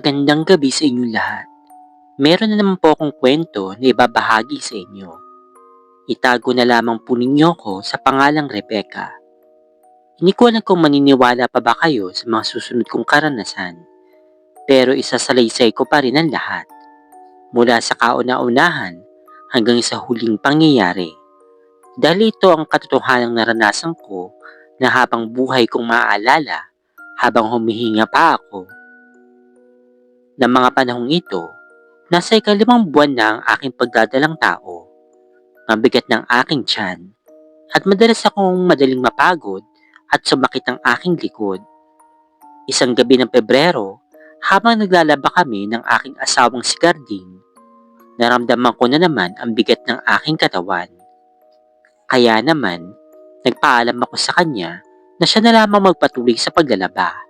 Magandang gabi sa inyong lahat. Meron na naman po akong kwento na ibabahagi sa inyo. Itago na lamang po ninyo ko sa pangalang Rebecca. Hindi ko alam kung maniniwala pa ba kayo sa mga susunod kong karanasan, pero isasalaysay ko pa rin ang lahat. Mula sa kauna-unahan hanggang sa huling pangyayari. Dahil ito ang katotohanang naranasan ko na habang buhay kong maaalala habang humihinga pa ako. Ng mga panahong ito, nasa ikalimang buwan na ang aking pagdadalang tao. Mabigat ng aking tiyan at madalas akong madaling mapagod at sumakit ang aking likod. Isang gabi ng Pebrero, habang naglalaba kami ng aking asawang si Garding, naramdaman ko na naman ang bigat ng aking katawan. Kaya naman, nagpaalam ako sa kanya na siya na lamang magpatuloy sa paglalaba.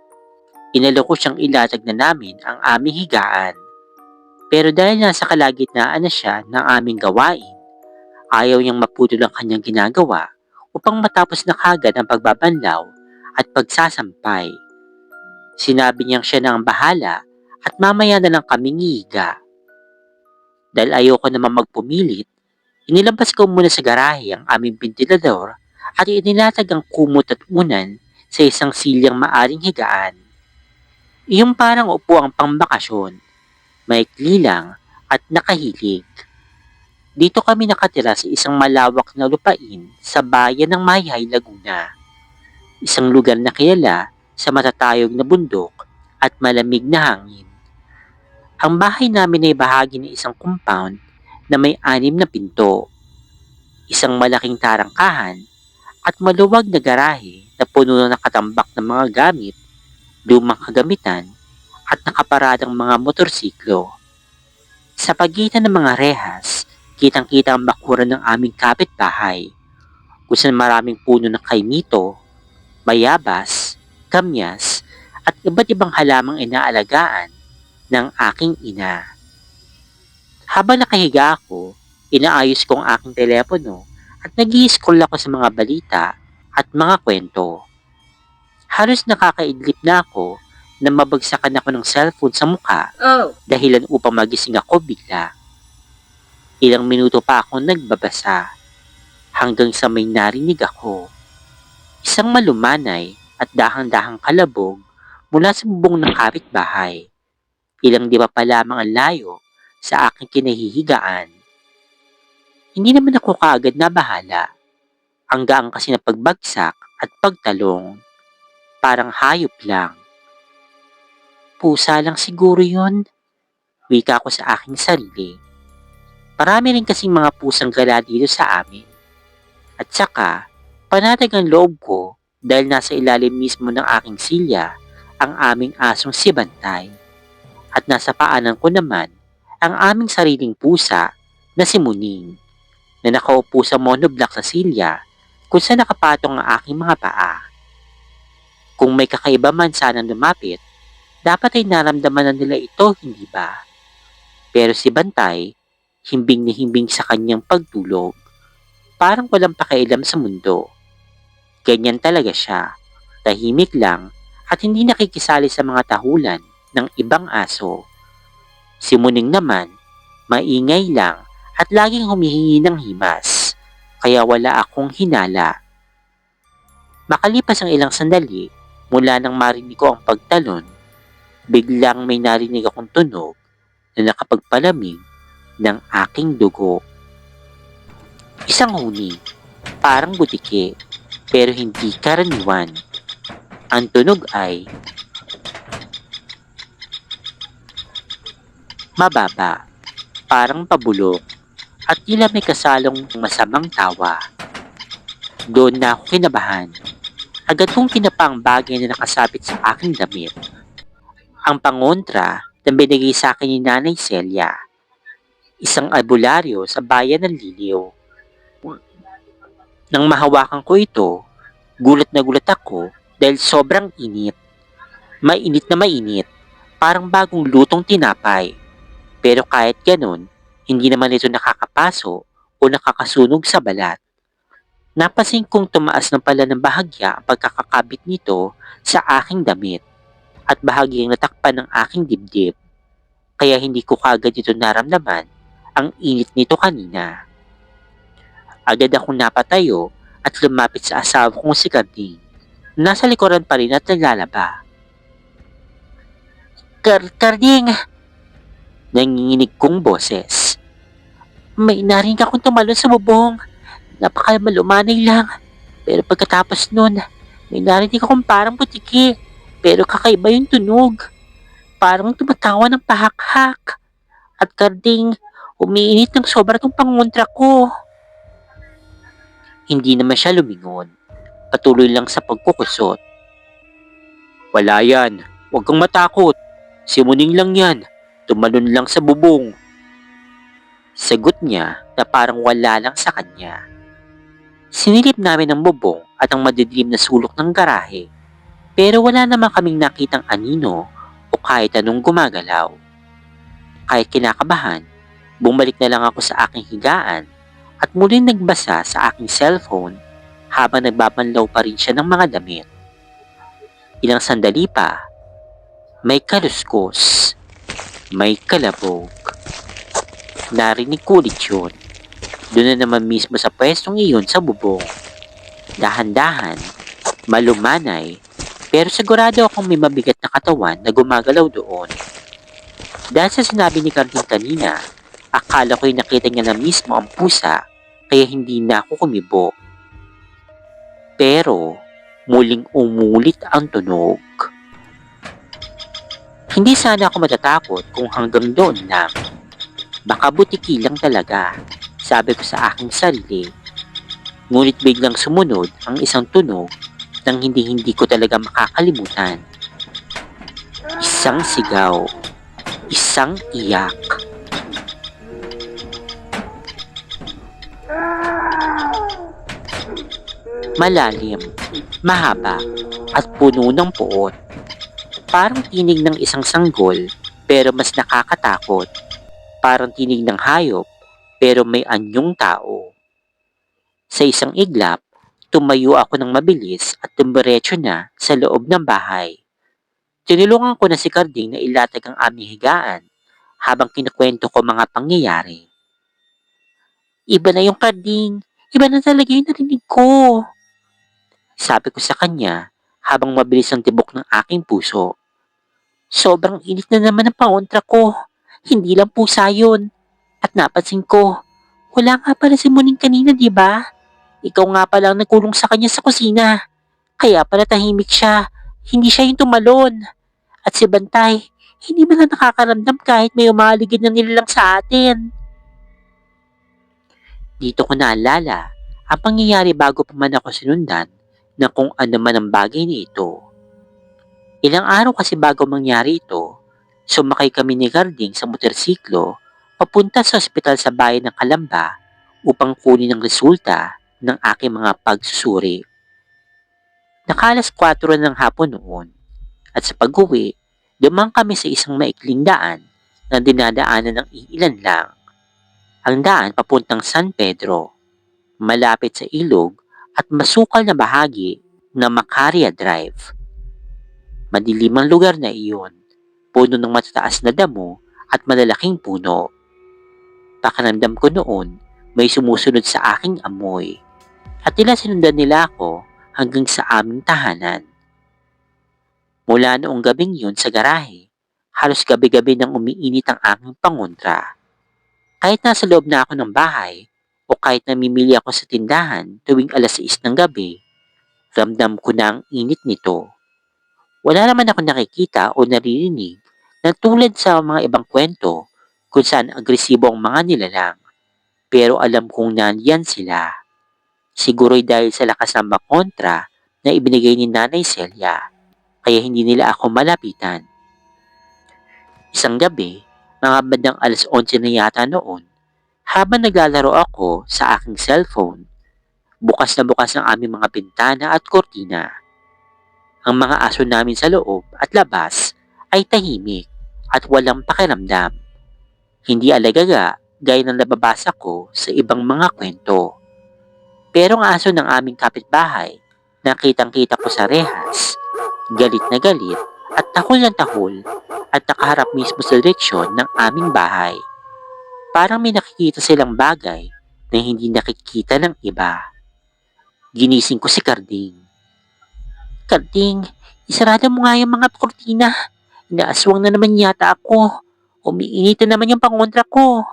Inalok ko siyang ilatag na namin ang aming higaan. Pero dahil nasa kalagitnaan na siya ng aming gawain, ayaw niyang maputol ang kanyang ginagawa upang matapos na kagad ang pagbabanlaw at pagsasampay. Sinabi niyang siya na ang bahala at mamaya na lang kaming hihiga. Dahil ayoko naman magpumilit, inilabas ko muna sa garahe ang aming ventilador at inilatag ang kumot at unan sa isang silyang maaring higaan. Iyong parang upuang pangbakasyon, maikli lang at nakahilig. Dito kami nakatira sa isang malawak na lupain sa bayan ng Mayhay, Laguna. Isang lugar na kilala sa matatayog na bundok at malamig na hangin. Ang bahay namin ay bahagi ng isang compound na may 6 na pinto, isang malaking tarangkahan at maluwag na garahe na puno ng nakatambak ng mga gamit, lumang kagamitan at nakaparadang mga motorsiklo. Sa pagitan ng mga rehas, kitang-kita ang bakuran ng aming kapitbahay, kung saan maraming puno ng kaimito, bayabas, kamyas, at iba't ibang halamang inaalagaan ng aking ina. Habang nakahiga ako, inaayos ko ang aking telepono at nag-i-scroll ako sa mga balita at mga kwento. Halos nakakaidlip na ako na mabagsakan ako ng cellphone sa mukha dahilan upang magising ako bigla. Ilang minuto pa akong nagbabasa hanggang sa may narinig ako. Isang malumanay at dahang-dahang kalabog mula sa bubong ng kapitbahay. Ilang di pa lamang ang layo sa aking kinahihigaan. Hindi naman ako kaagad nabahala. Ang gaang kasi na pagbagsak at pagtalong. Parang hayop lang. Pusa lang siguro yun, wika ko sa aking sarili. Marami rin kasing mga pusang gala dito sa amin. At saka, panatag ang loob ko dahil nasa ilalim mismo ng aking silya ang aming asong si Bantay. At nasa paanan ko naman ang aming sariling pusa na si Muning na nakaupo sa monoblock sa silya kung saan nakapatong ang aking mga paa. Kung may kakaiba man sanang lumapit, dapat ay naramdaman na nila ito, hindi ba? Pero si Bantay, himbing na himbing sa kanyang pagtulog. Parang walang pakialam sa mundo. Ganyan talaga siya, tahimik lang at hindi nakikisali sa mga tahulan ng ibang aso. Si Muning naman, maingay lang at laging humihingi ng himas, kaya wala akong hinala. Makalipas ang ilang sandali, mula nang marinig ko ang pagtalon, biglang may narinig akong tunog na nakapagpalamig ng aking dugo. Isang huni, parang butike, pero hindi karaniwan. Ang tunog ay mababa, parang pabulok, at tila may kasalong masamang tawa. Doon na ako kinabahan. Agad kong kinapa ang bagay na nakasabit sa aking damit. Ang pangontra na binigay sa akin ni Nanay Celia. Isang albularyo sa bayan ng Liliw. Nang mahawakan ko ito, gulat na gulat ako dahil sobrang init. Mainit na mainit, parang bagong lutong tinapay. Pero kahit ganun, hindi naman ito nakakapaso o nakakasunog sa balat. Napansin kong tumaas na pala ng bahagya ang pagkakakabit nito sa aking damit at bahagyang natakpan ng aking dibdib. kaya hindi ko kaagad ito naramdaman ang init nito kanina. Agad akong napatayo at lumapit sa asawa kong si Karding. Nasa likuran pa rin at naglalaba. Karding! Nanginginig kong boses. May narinig akong tumalon sa bubong. Napakalumanay lang. Pero pagkatapos nun, may narinig akong parang butiki. Pero kakaiba yung tunog. Parang tumatawa ng pahak-hak. At Karding, umiinit ng sobra tong pangontra ko. Hindi naman siya lumingon. Patuloy lang sa pagkukusot. Wala yan. Huwag kang matakot. Si Muning lang yan. Tumalon lang sa bubong. Sagot niya na parang wala lang sa kanya. Sinilip namin ang bubong at ang madidilim na sulok ng garahe. Pero wala naman kaming nakitang anino o kahit anong gumagalaw. Kahit kinakabahan, bumalik na lang ako sa aking higaan at muling nagbasa sa aking cellphone habang nagbabanlaw pa rin siya ng mga damit. Ilang sandali pa, may kaluskos, may kalabog. Narinig ko ulit yun. Doon na naman mismo sa pwestong iyon sa bubong. Dahan-dahan, malumanay, pero sigurado akong may mabigat na katawan na gumagalaw doon. Dahil sa sinabi ni Karding kanina, akala ko'y nakita niya na mismo ang pusa, kaya hindi na ako kumibo. Pero, muling umulit ang tunog. Hindi sana ako matatakot kung hanggang doon lang. Baka butiki lang talaga, sabi ko sa aking sarili. Ngunit biglang sumunod ang isang tunog nang hindi ko talaga makakalimutan. Isang sigaw, isang iyak. Malalim, mahaba, at puno ng puot. Parang tinig ng isang sanggol, pero mas nakakatakot. Parang tinig ng hayop, pero may anyong tao. Sa isang iglap, tumayo ako ng mabilis at dumiretso na sa loob ng bahay. Tinulungan ko na si Karding na ilatag ang aming higaan habang kinukwento ko mga pangyayari. Iba na yung Karding, iba na talaga yung narinig ko. Sabi ko sa kanya habang mabilis ang tibok ng aking puso. Sobrang init na naman ang pangontra ko. Hindi lang pusa yun. At napansin ko, wala nga pala si Muning kanina, di ba? Ikaw nga pala ang nagkulong sa kanya sa kusina. Kaya pala tahimik siya. Hindi siya yung tumalon. At si Bantay, hindi man lang nakakaramdam kahit may umaligid na nilalang sa atin. Dito ko naalala ang pangyayari bago pa man ako sinundan na kung ano man ang bagay na ito. Ilang araw kasi bago mangyari ito, sumakay kami ni Garding sa motorsiklo papunta sa ospital sa bayan ng Calamba upang kunin ang resulta ng aking mga pagsusuri. Nakalas 4 ng hapon noon at sa pag-uwi, dumang kami sa isang maikling daan na dinadaanan ng iilan lang. Ang daan papuntang San Pedro, malapit sa ilog at masukal na bahagi ng Macaria Drive. Madilim ang lugar na iyon, puno ng matataas na damo at malalaking puno. Pakiramdam ko noon may sumusunod sa aking amoy at tila sinundan nila ako hanggang sa aming tahanan. Mula noong gabing yun sa garahe, halos gabi-gabi nang umiinit ang aking pangontra. Kahit nasa loob na ako ng bahay o kahit namimili ako sa tindahan tuwing alas 6 ng gabi, ramdam ko na ang init nito. Wala naman ako nakikita o naririnig na tulad sa mga ibang kwento kung saan agresibo ang mga nilalang. Pero alam kong nandiyan sila. Siguro'y dahil sa lakas ng kontra na ibinigay ni Nanay Celia, kaya hindi nila ako malapitan. Isang gabi, mga bandang alas 11 na yata noon, habang naglalaro ako sa aking cellphone, bukas na bukas ang aming mga bintana at kortina. Ang mga aso namin sa loob at labas ay tahimik at walang pakiramdam. Hindi alagaga gaya ng nababasa ko sa ibang mga kwento. Pero ang aso ng aming kapitbahay, nakitang-kita ko sa rehas, galit na galit at tahol ng tahol at nakaharap mismo sa direksyon ng aming bahay. Parang may nakikita silang bagay na hindi nakikita ng iba. Ginising ko si Karding. Karding, isarado mo nga yung mga kortina. Inaaswang na naman yata ako. Umiinit na naman yung pangontra ko.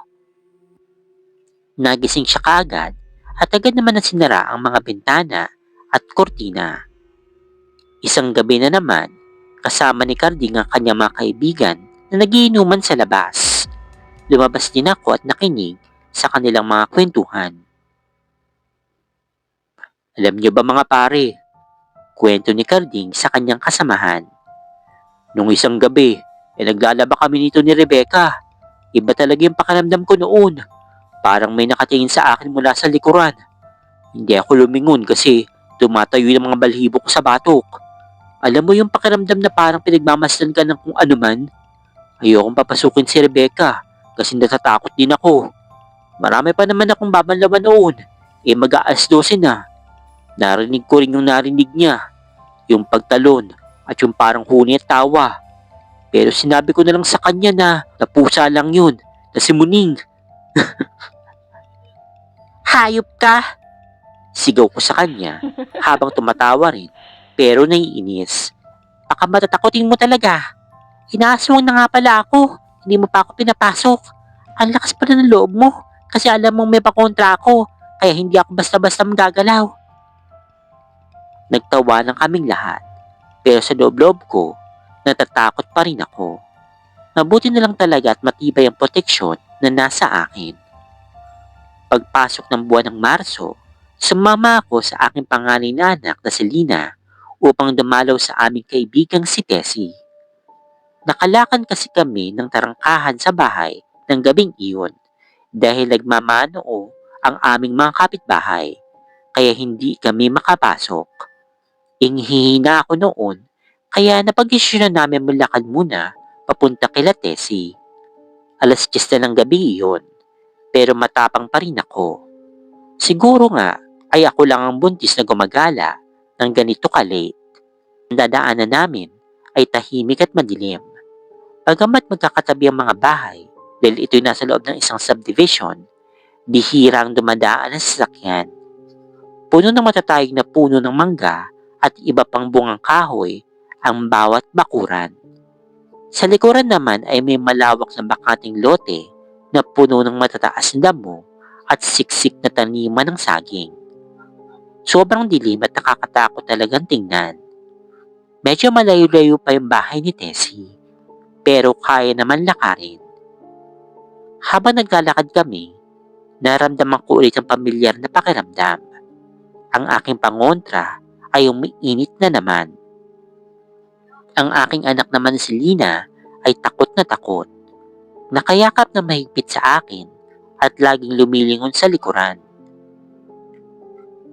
Nagising siya kaagad at agad naman na sinara ang mga bintana at kortina. Isang gabi na naman, kasama ni Karding ang kanyang mga kaibigan na nagiinuman sa labas. Lumabas din ako at nakinig sa kanilang mga kwentuhan. Alam niyo ba mga pare, kwento ni Karding sa kanyang kasamahan. Nung isang gabi, naglalaba kami nito ni Rebecca. Iba talaga yung pakiramdam ko noon. Parang may nakatingin sa akin mula sa likuran. Hindi ako lumingon kasi tumatayo yung mga balhibo ko sa batok. Alam mo yung pakiramdam na parang pinagmamasdan ka ng kung ano man? Ayokong papasukin si Rebecca kasi natatakot din ako. Marami pa naman akong babanlawan noon. Mag-aas 12 na. Narinig ko rin yung narinig niya. Yung pagtalon at yung parang huni at tawa. Pero sinabi ko na lang sa kanya na napusa lang yun. Na si Muning. Hayop ka! Sigaw ko sa kanya habang tumatawa rin pero naiinis. Baka matatakotin mo talaga. Inaaswang na nga pala ako. Hindi mo pa ako pinapasok. Ang lakas pala ng loob mo kasi alam mong may pakontra ako kaya hindi ako basta-basta magagalaw. Nagtawa ng kaming lahat pero sa loob-loob ko natatakot pa rin ako. Mabuti na lang talaga at matibay ang proteksyon na nasa akin. Pagpasok ng buwan ng Marso, sumama ako sa aking panganay na anak na si Lina upang dumalaw sa aming kaibigang si Tessie. Nakalakan kasi kami ng tarangkahan sa bahay ng gabing iyon dahil nagmamanoo ang aming mga kapitbahay kaya hindi kami makapasok. Inghihina ako noon kaya napag-desisyonan namin malakad muna papunta kila Tessie. Alas 10 na ng gabi iyon pero matapang pa rin ako. Siguro nga ay ako lang ang buntis na gumagala ng ganito ka-late. Ang dadaanan namin ay tahimik at madilim. Bagamat magkakatabi ang mga bahay dahil ito'y nasa loob ng isang subdivision, bihirang dumadaan ang sasakyan. Puno ng matatayog na puno ng mangga at iba pang bungang kahoy ang bawat bakuran. Sa likuran naman ay may malawak na bakanting lote na puno ng matataas na damo at siksik na taniman ng saging. Sobrang dilim at nakakatakot talagang tingnan. Medyo malayo-layo pa yung bahay ni Tessie, pero kaya naman lakarin. Habang naglalakad kami, naramdaman ko ulit ang pamilyar na pakiramdam. Ang aking pangontra ay umiinit na naman. Ang aking anak naman si Lina ay takot na takot. Nakayakap na mahigpit sa akin at laging lumilingon sa likuran.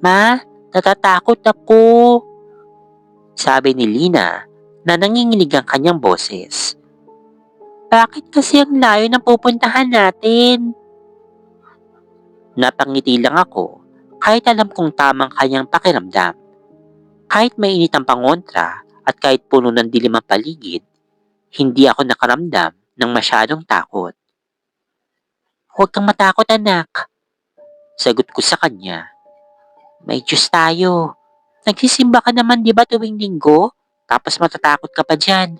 Ma, natatakot ako, sabi ni Lina na nanginginig ang kanyang boses. Bakit kasi ang layo ng pupuntahan natin? Napangiti lang ako kahit alam kong tamang kanyang pakiramdam. Kahit mainit ang pangontra at kahit puno ng dilim ang paligid, hindi ako nakaramdam ng masyadong takot. Huwag kang matakot anak, sagot ko sa kanya. May Diyos tayo. Nagsisimba ka naman di ba tuwing linggo? Tapos matatakot ka pa dyan.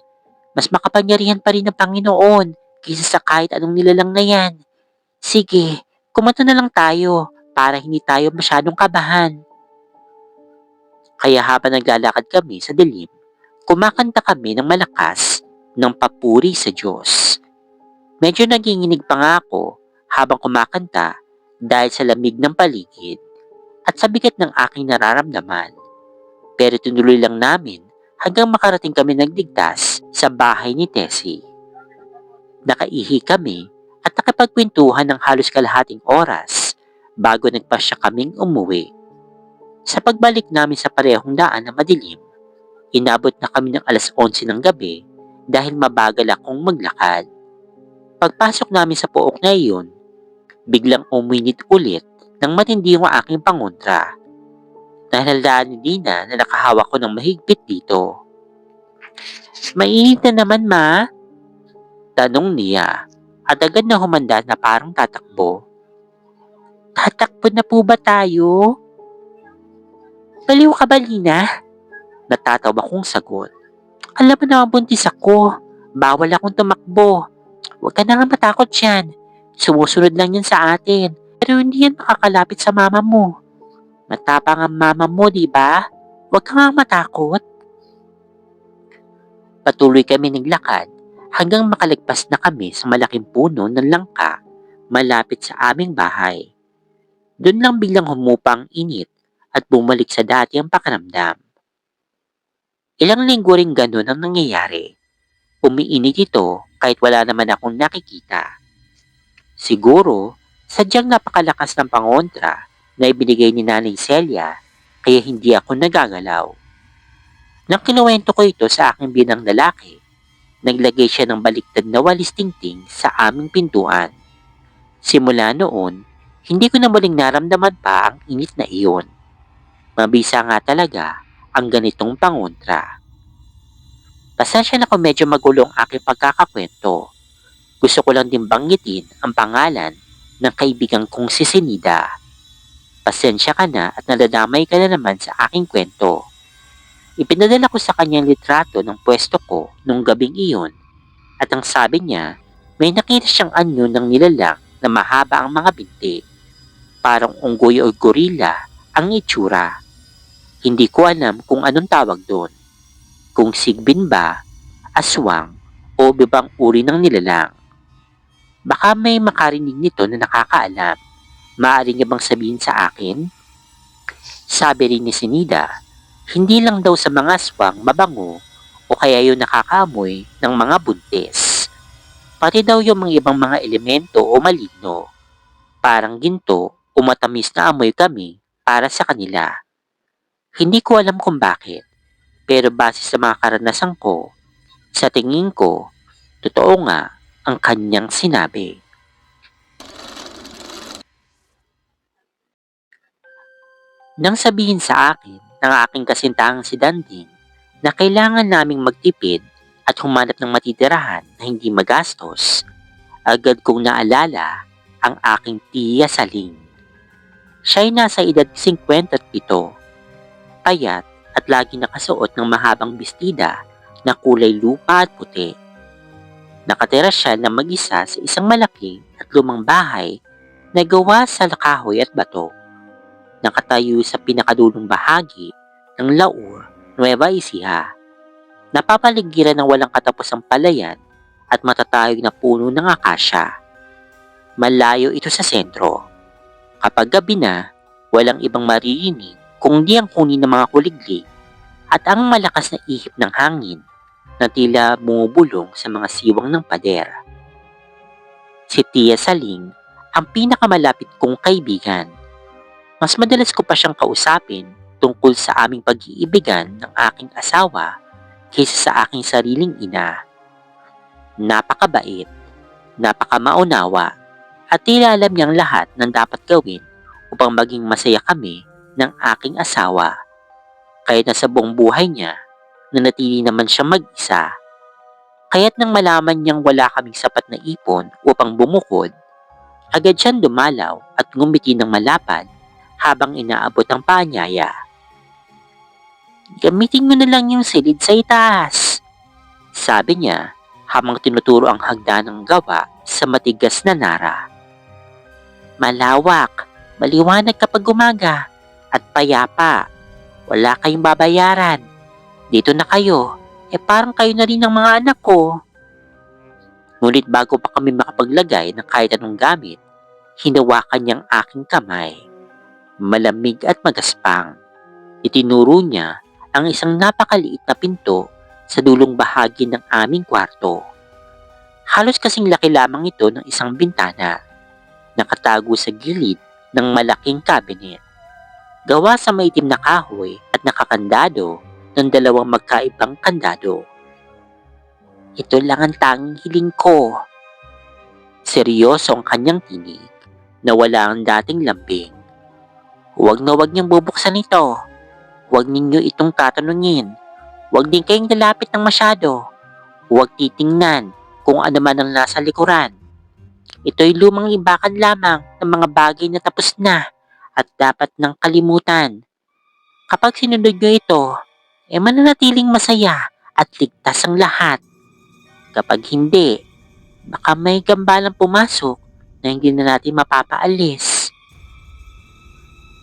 Mas makapangyarihan pa rin ng Panginoon kaysa sa kahit anong nilalang na yan. Sige, kumato na lang tayo para hindi tayo masyadong kabahan. Kaya habang naglalakad kami sa dilim, kumakanta kami ng malakas ng papuri sa Diyos. Medyo naginginig pa nga ako habang kumakanta dahil sa lamig ng paligid at sa bigat ng aking nararamdaman. Pero tinuloy lang namin hanggang makarating kami nagligtas sa bahay ni Tessie. Nakaihi kami at nakapagkwentuhan ng halos kalahating oras bago nagpasya kaming umuwi. Sa pagbalik namin sa parehong daan na madilim, inabot na kami ng alas 11 ng gabi dahil mabagal akong maglakad. Pagpasok namin sa pook na iyon, biglang uminit ulit ng matindi yung aking pangontra. Nahalaan ni Dina na nakahawak ko ng mahigpit dito. Mainit na naman, ma? Tanong niya at agad na humanda na parang tatakbo. Tatakbo na po ba tayo? Baliw ka ba, Lina? Natatawa kong sagot. Alam mo naman buntis ako. Bawal akong tumakbo. Huwag ka na nga matakot yan. Sumusunod lang yan sa atin. Pero hindi yan makakalapit sa mama mo. Matapang ang mama mo, di ba? Huwag ka nga matakot. Patuloy kami naglakad hanggang makalagpas na kami sa malaking puno ng langka malapit sa aming bahay. Doon lang biglang humupa ang init at bumalik sa dati ang pakiramdam. Ilang linggo rin ganun ang nangyayari. Umiinit ito kahit wala naman akong nakikita. Siguro, sadyang napakalakas ng pangontra na ibinigay ni Nanay Celia kaya hindi ako nagagalaw. Nang kinuwento ko ito sa aking binang lalaki, naglagay siya ng baliktad na walis tingting sa aming pintuan. Simula noon, hindi ko na muling naramdaman pa ang init na iyon. Mabisa nga talaga ang ganitong pangontra. Pasensya na kung medyo magulo ang aking pagkakakwento. Gusto ko lang din banggitin ang pangalan ng kaibigan kong si Senida. Pasensya ka na at nadadamay ka na naman sa aking kwento. Ipinadala ko sa kanyang litrato ng pwesto ko nung gabing iyon at ang sabi niya, may nakita siyang anyo ng nilalang na mahaba ang mga binti. Parang unggoy o gorilla ang itsura. Hindi ko alam kung anong tawag doon. Kung sigbin ba, aswang o ibang uri ng nilalang. Baka may makarinig nito na nakakaalam. Maaari niya bang sabihin sa akin? Sabi rin ni Senida, hindi lang daw sa mga aswang mabango o kaya yung nakakaamoy ng mga buntis. Pati daw yung mga ibang mga elemento o maligno. Parang ginto o matamis na amoy kami para sa kanila. Hindi ko alam kung bakit, pero base sa mga karanasan ko, sa tingin ko, totoo nga ang kanyang sinabi. Nang sabihin sa akin ng aking kasintaang si Danding na kailangan naming magtipid at humanap ng matitirahan na hindi magastos, agad kong naalala ang aking tiya Saling. Siya'y nasa edad 57, payat at lagi nakasuot ng mahabang bestida na kulay lupa at puti. Nakatira siya na mag-isa sa isang malaking at lumang bahay na gawa sa kahoy at bato. Nakatayo sa pinakadulong bahagi ng Laur, Nueva Ecija. Napapaligiran ng walang katapusang palayan at matatayog na puno ng akasya. Malayo ito sa sentro. Kapag gabi na, walang ibang maririnig kundi ang huni ng mga kuliglig at ang malakas na ihip ng hangin na tila bumubulong sa mga siwang ng pader. Si Tia Saling ang pinakamalapit kong kaibigan. Mas madalas ko pa siyang kausapin tungkol sa aming pag-iibigan ng aking asawa kaysa sa aking sariling ina. Napakabait, napakamaunawa, at tila alam niyang lahat ng dapat gawin upang maging masaya kami ng aking asawa. Kahit na sa buong buhay niya, nanatili naman siya mag-isa. Kaya't nang malaman niyang wala kaming sapat na ipon upang bumukod, agad siyang dumalaw at ngumiti ng malapad habang inaabot ang paanyaya. Gamitin mo na lang yung silid sa itaas, sabi niya habang tinuturo ang hagdanang gawa sa matigas na nara. Malawak, maliwanag kapag umaga, at payapa. Wala kayong babayaran. Dito na kayo, parang kayo na rin ng mga anak ko. Ngunit bago pa kami makapaglagay ng kahit anong gamit, hinawakan niyang aking kamay. Malamig at magaspang. Itinuro niya ang isang napakaliit na pinto sa dulong bahagi ng aming kwarto. Halos kasing laki lamang ito ng isang bintana. Nakatago sa gilid ng malaking cabinet. Gawa sa maitim na kahoy at nakakandado ng dalawang magkaibang kandado. Ito lang ang tanging hiling ko. Seryoso ang kanyang tinig na wala ang dating lambing. Huwag na huwag niyong bubuksan ito. Huwag ninyo itong tatanungin. Huwag din kayong lalapit ng masyado. Huwag titingnan kung ano man ang nasa likuran. Ito'y lumang libakan lamang ng mga bagay na tapos na at dapat nang kalimutan. Kapag sinunod nyo ito, mananatiling masaya at ligtas ang lahat. Kapag hindi, baka may gambalang pumasok na hindi na natin mapapaalis.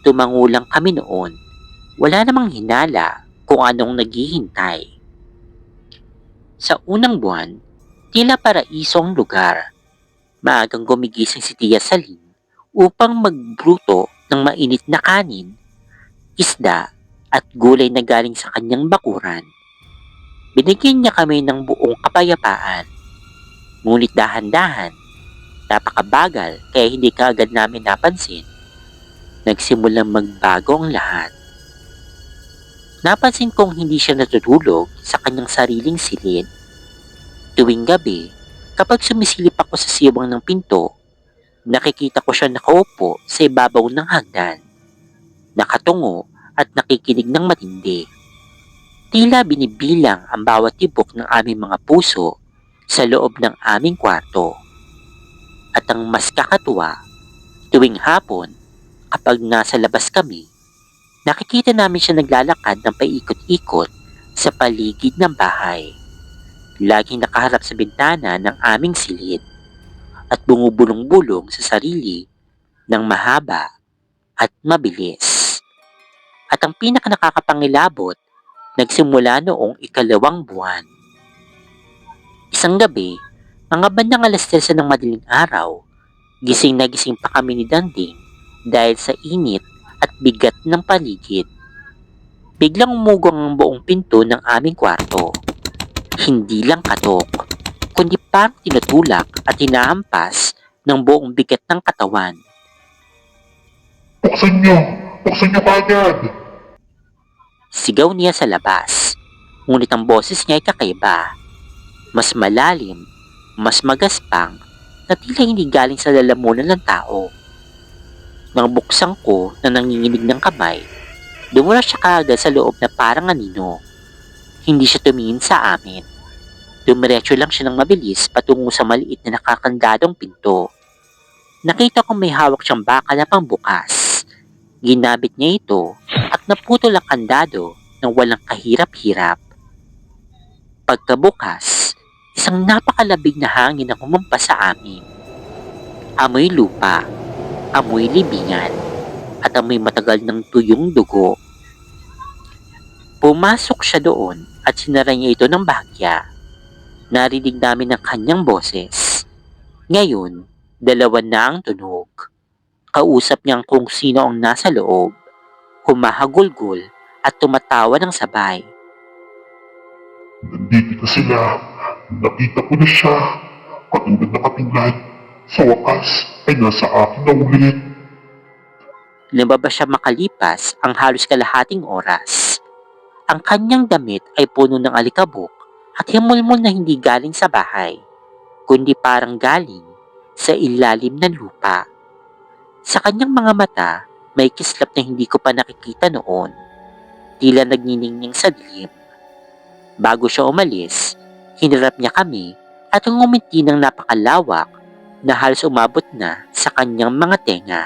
Tumangulang kami noon. Wala namang hinala kung anong naghihintay. Sa unang buwan, tila paraiso ang lugar. Maagang gumigising si Tia Saline upang magbruto ng mainit na kanin, isda at gulay na galing sa kanyang bakuran. Binigyan niya kami ng buong kapayapaan. Ngunit dahan-dahan, napakabagal kaya hindi kaagad namin napansin. Nagsimulang magbago ang lahat. Napansin kong hindi siya natutulog sa kanyang sariling silid. Tuwing gabi, kapag sumisilip ako sa siwang ng pinto, nakikita ko siya nakaupo sa ibabaw ng hagdan, nakatungo at nakikinig ng matindi. Tila binibilang ang bawat tibok ng aming mga puso sa loob ng aming kwarto. At ang mas kakatuwa, tuwing hapon, kapag nasa labas kami, nakikita namin siya naglalakad ng paikot-ikot sa paligid ng bahay. Laging nakaharap sa bintana ng aming silid at bumubulong-bulong sa sarili ng mahaba at mabilis. At ang pinakanakakapangilabot, nagsimula noong 2 buwan. Isang gabi, mga bandang 3:00 ng madaling araw, gising na gising pa kami ni Danding dahil sa init at bigat ng paligid. Biglang umugong ang buong pinto ng aming kwarto. Hindi lang katok, kundi parang tinutulak at hinahampas ng buong bigat ng katawan. Buksan niyo! Buksan niyo kagad! Sigaw niya sa labas, ngunit ang boses niya ay kakaiba. Mas malalim, mas magaspang, na tila hindi galing sa lalamunan ng tao. Nang buksan ko na nanginginig ng kamay, dumura siya kaagad sa loob na parang anino. Hindi siya tumingin sa amin. Dumiretso lang siya ng mabilis patungo sa maliit na nakakandadong pinto. Nakita ko may hawak siyang bakal na pangbukas. Ginamit niya ito at naputol ang kandado ng walang kahirap-hirap. Pagkabukas, isang napakalabig na hangin ang humampas sa amin. Amoy lupa, amoy libingan, at amoy matagal ng tuyong dugo. Pumasok siya doon at sinara niya ito ng bahagya. Narinig namin ang kanyang boses. Ngayon, 2 na ang tunog. Kausap niyang kung sino ang nasa loob, humahagulgol at tumatawa ng sabay. Nandito na sila. Nakita ko na siya. Katulad na katulad. Sa wakas ay nasa akin na ulit. Lumabas siya makalipas ang halos kalahating oras. Ang kanyang damit ay puno ng alikabok at himulmol na hindi galing sa bahay, kundi parang galing sa ilalim ng lupa. Sa kanyang mga mata, may kislap na hindi ko pa nakikita noon. Tila nagniningning sa dilim. Bago siya umalis, hinarap niya kami at ngumiti ng napakalawak na halos umabot na sa kanyang mga tenga.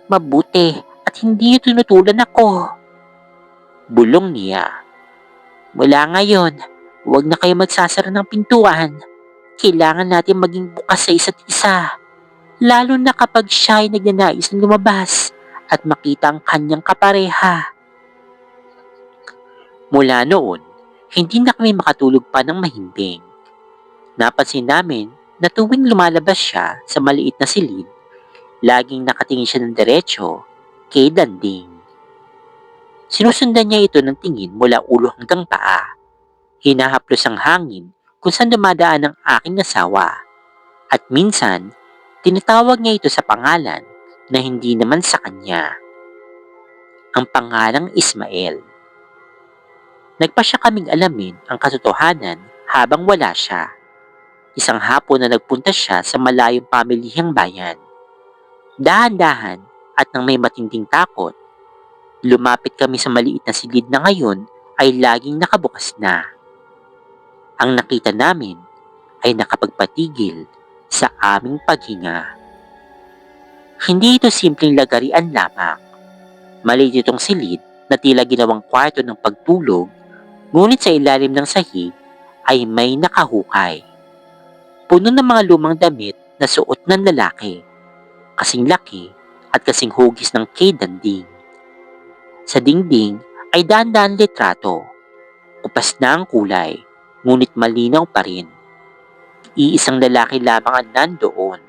Mabuti at hindi niyo tinutulan ako. Bulong niya. Mula ngayon, huwag na kayo magsasara ng pintuan. Kailangan natin maging bukas sa isa't isa. Lalo na kapag siya ay nagnanais na lumabas at makita ang kanyang kapareha. Mula noon, hindi na kami makatulog pa ng mahimbing. Napansin namin na tuwing lumalabas siya sa maliit na silid, laging nakatingin siya ng diretsyo kay Danding. Sinusundan niya ito ng tingin mula ulo hanggang paa. Hinahaplos ang hangin kung saan dumadaan ang aking asawa. At minsan, tinatawag niya ito sa pangalan na hindi naman sa kanya. Ang pangalang Ismael. Nagpa siya kaming alamin ang katotohanan habang wala siya. Isang hapon na nagpunta siya sa malayong pamilihang bayan. Dahan-dahan at nang may matinding takot, lumapit kami sa maliit na silid na ngayon ay laging nakabukas na. Ang nakita namin ay nakapagpatigil sa aming paghinga. Hindi ito simpleng lagarian lamang. Maliit itong silid na tila ginawang kwarto ng pagtulog, ngunit sa ilalim ng sahig ay may nakahukay. Puno ng mga lumang damit na suot ng lalaki, kasing laki at kasing hugis ng danding. Sa dingding ay daan-daan litrato. Upas na ang kulay, ngunit malinaw pa rin. Iisang lalaki lamang ang nandoon.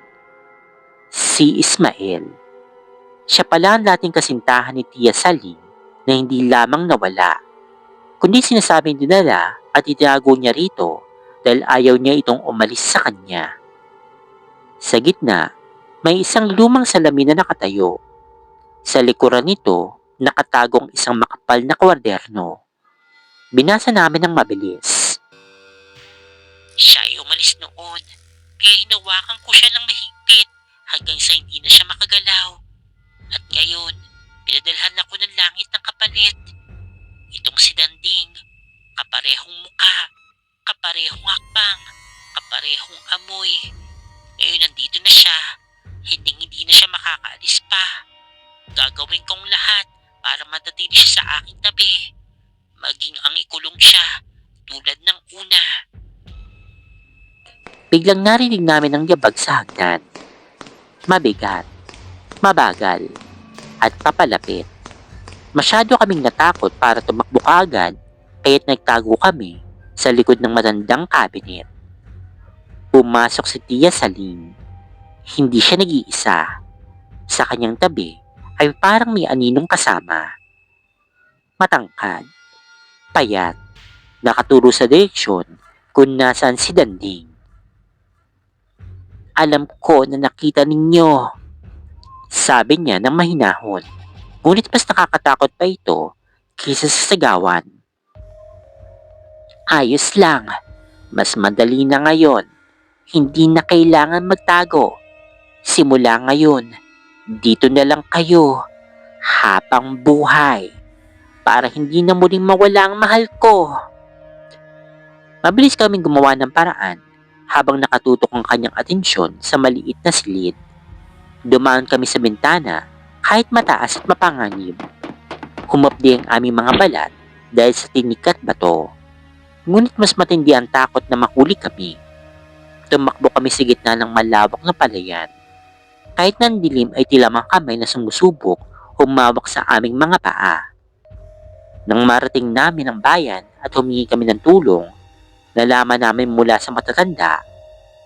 Si Ismael. Siya pala ang dating kasintahan ni Tia Saling na hindi lamang nawala, kundi sinasabing dinala at itinago niya rito dahil ayaw niya itong umalis sa kanya. Sa gitna, may isang lumang salamin na nakatayo. Sa likuran nito, nakatagong isang makapal na kwaderno. Binasa namin ng mabilis. Siya ay umalis noon, kaya hinawakan ko siya ng mahigpit hanggang sa hindi na siya makagalaw. At ngayon, pinadalhan ako ng langit ng kapalit. Itong si Danding, kaparehong muka, kaparehong hakbang, kaparehong amoy. Ngayon nandito na siya, hindi na siya makakaalis pa. Gagawin kong lahat para matatili siya sa aking tabi. Maging ang ikulong siya, tulad ng una. Biglang narinig namin ang yabag sa hagdan. Mabigat, mabagal, at papalapit. Masyado kaming natakot para tumakbo kaagad, kaya't nagtago kami sa likod ng matandang cabinet. Pumasok si Tia Saling. Hindi siya nag-iisa. Sa kanyang tabi ay parang may aninong kasama. Matangkad, payat, nakaturo sa direksyon kung nasaan si Danding. Alam ko na nakita ninyo, sabi niya ng mahinahon. Ngunit mas nakakatakot pa ito kaysa sa sigawan. Ayos lang, mas madali na ngayon. Hindi na kailangan magtago. Simula ngayon, dito na lang kayo, habang buhay, para hindi na muling mawala ang mahal ko. Mabilis kaming gumawa ng paraan habang nakatutok ang kanyang atensyon sa maliit na silid. Dumaan kami sa bintana kahit mataas at mapanganib. Humapdi ang aming mga balat dahil sa tinik at bato. Ngunit mas matindi ang takot na mahuli kami. Tumakbo kami sa gitna ng malawak na palayan. Kahit nandilim ay tila mga kamay na sumusubok humawak sa aming mga paa. Nang marating namin ang bayan at humingi kami ng tulong, nalaman namin mula sa matatanda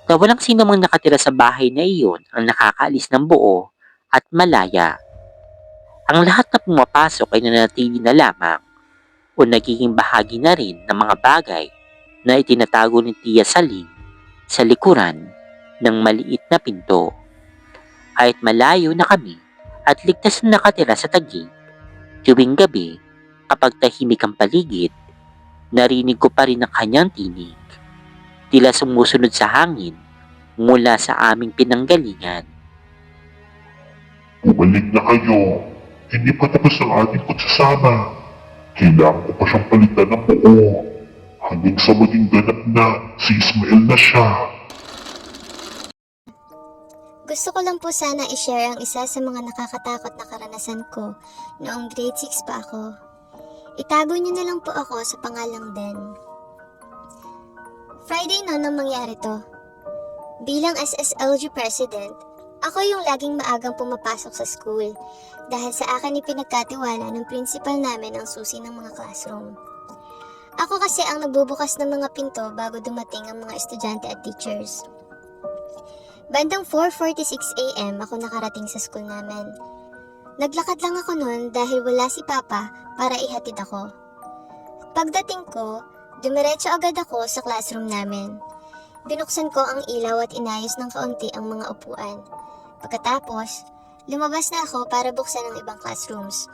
na walang sino mang nakatira sa bahay na iyon ang nakakaalis ng buo at malaya. Ang lahat na pumapasok ay nanatili na lamang o nagiging bahagi na rin ng mga bagay na itinatago ni Tia Saling sa likuran ng maliit na pinto. Kahit malayo na kami at ligtas na nakatira sa tagig, tuwing gabi kapag tahimik ang paligid, narinig ko pa rin ang kanyang tinig. Tila sumusunod sa hangin mula sa aming pinanggalingan. Bumalik na kayo. Hindi pa tapos ang ating kutsasama. Kailangan ko pa siyang palitan ng buo. Hanggang sa maging ganap na si Ismael na siya. Gusto ko lang po sana i-share ang isa sa mga nakakatakot na karanasan ko noong grade 6 pa ako. Itago niyo na lang po ako sa pangalang Den. Friday noon nang mangyari to. Bilang SSLG President, ako yung laging maagang pumapasok sa school dahil sa akin ipinagkatiwala ng principal namin ang susi ng mga classroom. Ako kasi ang nagbubukas ng mga pinto bago dumating ang mga estudyante at teachers. Bandang 4:46 AM ako nakarating sa school namin. Naglakad lang ako noon dahil wala si Papa para ihatid ako. Pagdating ko, dumiretso agad ako sa classroom namin. Binuksan ko ang ilaw at inayos ng kaunti ang mga upuan. Pagkatapos, lumabas na ako para buksan ang ibang classrooms.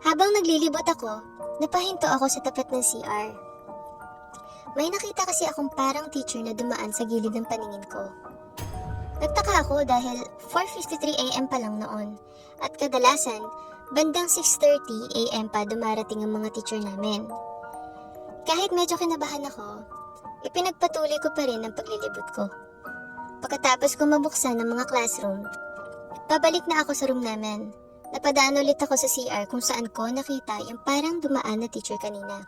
Habang naglilibot ako, napahinto ako sa tapat ng CR. May nakita kasi akong parang teacher na dumaan sa gilid ng paningin ko. Nagtaka ako dahil 4:53 AM pa lang noon at kadalasan Bandang 6:30 AM pa dumarating ang mga teacher namin. Kahit medyo kinabahan ako, ipinagpatuloy ko pa rin ang paglilibot ko. Pagkatapos ko mabuksan ng mga classroom, pabalik na ako sa room namin. Napadaan ulit ako sa CR kung saan ko nakita yung parang dumaan na teacher kanina.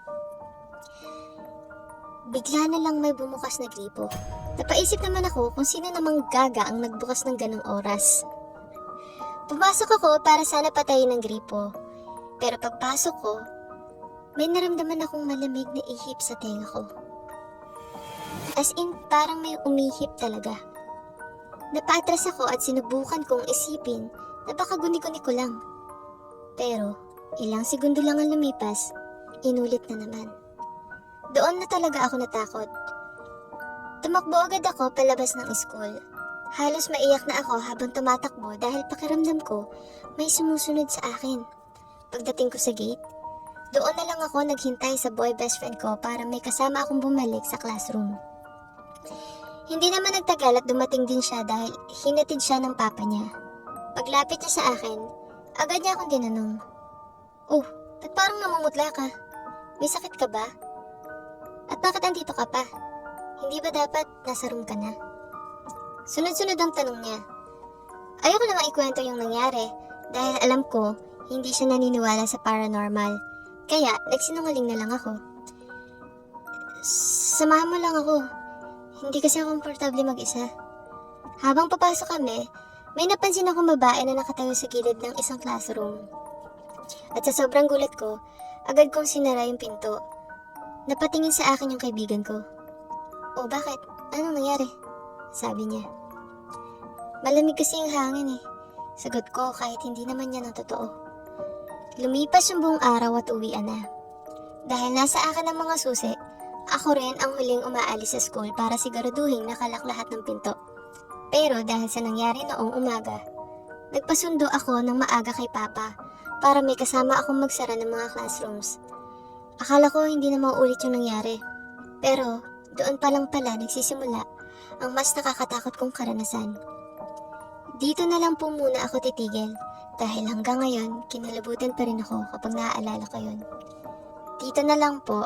Bigla na lang may bumukas na gripo. Napaisip naman ako kung sino namang gaga ang nagbukas ng ganong oras. Pumasok ako para sana patayin ng gripo. Pero pagpasok ko, may naramdaman akong malamig na ihip sa tenga ko. As in, parang may umihip talaga. Napaatras ako at sinubukan kong isipin na baka guni-guni ko lang. Pero, ilang segundo lang ang lumipas, inulit na naman. Doon na talaga ako natakot. Tumakbo agad ako palabas ng school. Halos maiyak na ako habang tumatakbo dahil pakiramdam ko may sumusunod sa akin. Pagdating ko sa gate, doon na lang ako naghintay sa boy best friend ko para may kasama akong bumalik sa classroom. Hindi naman nagtagal at dumating din siya dahil hinatid siya ng papa niya. Paglapit niya sa akin, agad niya akong tinanong, "Oh, ba't parang namumutla ka? May sakit ka ba? At bakit andito ka pa? Hindi ba dapat nasa room ka na?" Sunod-sunod ang tanong niya. Ayoko namang ikwento yung nangyari dahil alam ko hindi siya naniniwala sa paranormal. Kaya nagsinungaling na lang ako. "Samahan mo lang ako. Hindi kasi ako komportable mag-isa." Habang papasok kami, may napansin akong babae na nakatayo sa gilid ng isang classroom. At sa sobrang gulat ko, agad kong sinara yung pinto. Napatingin sa akin yung kaibigan ko. "Oh, bakit? Anong nangyari?" sabi niya. "Malamig kasi yung hangin eh." Sagot ko kahit hindi naman yan ang totoo. Lumipas yung buong araw at uwian na. Dahil nasa akin ang mga susi, ako rin ang huling umaalis sa school para siguraduhin nakalak lahat ng pinto. Pero dahil sa nangyari noong umaga, nagpasundo ako ng maaga kay Papa para may kasama akong magsara ng mga classrooms. Akala ko hindi na mauulit yung nangyari. Pero doon pa lang pala nagsisimula ang mas nakakatakot kong karanasan. Dito na lang po muna ako titigil dahil hanggang ngayon kinalabutan pa rin ako kapag naaalala ko yun. Dito na lang po.